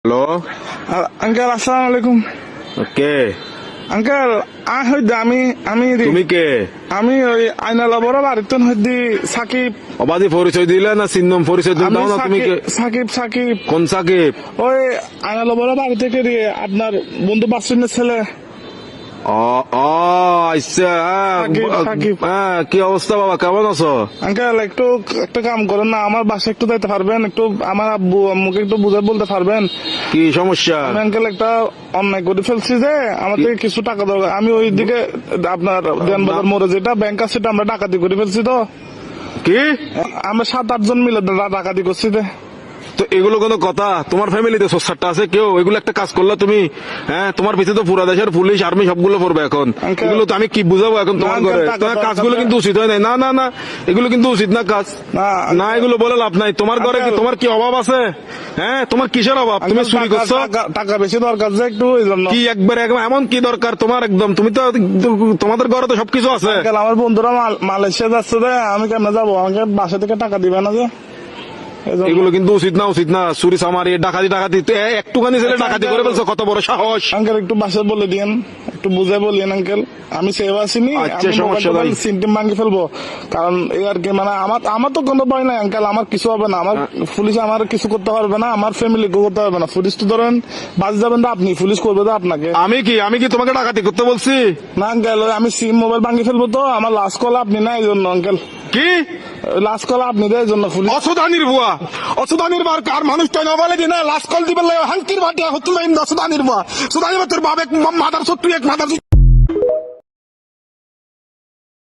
Hello uncle আসসালামু আলাইকুম। কে uncle আমি আমি তুমি কে আমি ওই আইনালা বড় বাড়িতে হইদি সাকিব। অবাধি পরিচয় দিলে না চিহ্নম পরিচয় দিন আমি দাও না তুমি কে সাকিব সাকিব কোন সাকিব? ওই আইনালা বড় বাড়ি থেকে আপনার বন্ধু বাসুনের ছেলে। ও ও আচ্ছা সাকিব। কি অবস্থা বাবা, কেমন আছো? আঙ্কেল একটু একটা কাম করেন না, আমার বাসায় একটু যাইতে পারবেন? একটু আমার আব্বু আম্মুকে একটু বুঝে বলতে পারবেন? কি সমস্যা? আমি আঙ্কেল একটা অন্যায় করে ফেলছি যে আমার থেকে কিছু টাকা দরকার। আমি ওই দিকে আপনার দেনবাজার মোড়ে যেটা ব্যাংক আছে সেটা আমরা ডাকাতি করে ফেলছি। তো কি আমরা 7-8 জন মিলে ডাকাতি করছি। তো এগুলো কোনো কথা? তোমার ফ্যামিলিতে সোসারটা আছে কেউ? এগুলো একটা কাজ করলা তুমি? হ্যাঁ, তোমার পিছিয়ে তো পুরা দেশের পুলিশ আর্মি সবগুলো পড়বে এখন। Uncle, এগুলো তো আমি কি বুঝাবো এখন তোমার না, ঘরে? uncle, টাকা তোমার দরকার কাজগুলো না। কিন্তু উচিত হয় নাই। না না না, এগুলো কিন্তু উচিত না কাজ। না, এগুলো বলে লাভ নাই। তোমার ঘরে কি Uncle, তোমার কি অভাব আছে? হ্যাঁ, তোমার কিসের অভাব? তুমি চুরি করছো? টাকা বেশি দরকার যে একটু ওই জন্য। কি একবার এমন কি দরকার তোমার? একদম তুমি তো তোমাদের ঘরে তো সবকিছু আছে। Uncle, আমার বন্ধুরা মালয়েশিয়া যাচ্ছে যে আমি কেমনে যাবো? আমাকে বাসা থেকে টাকা দিবে না যে এজন্য। এগুলো কিন্তু উচিত না, উচিত না। চুরি চামারি ডাকাতি ডাকাতি একটুখানি ছেলে ডাকাতি করে ফেলছো, কত বড় সাহস! আঙ্কেল একটু বাসায় বলে দিয়েন, একটু বুঝে বলিয়েন আঙ্কেল। আমি সেভ আসিনি, আচ্ছা, সমস্যা নাই। সিমটিম ভাঙি ফেলবো। কারণ এই আর কি, মানে আমার তো কোনো ভয় নাই আঙ্কেল। আমার কিছু হবে না, আমার পুলিশ আমার কিছু করতে পারবে না, আমার ফ্যামিলি করতে পারবে না। পুলিশ তো ধরেন বাস যাবেন তো আপনি, পুলিশ করবে তো আপনাকে। আমি কি তোমাকে ডাকাতি করতে বলছি? না আঙ্কেল, আমি সিম মোবাইল ভাঙি ফেলবো। তো আমার লাস্ট কল আপনি না, এই জন্য আঙ্কেল। কি লাস্ট কল আপনি দেয় জন্য পুলিশ। অসুদানির বুয়া, অসুদানির বার কার মানুষটা না বলে দিনা লাস্ট কল দিবেন হাঙ্কির বাটিয়া হতুন অসুদানির বুয়া। সুদানি তোর বাবা এক মাদার তুই এক মাদার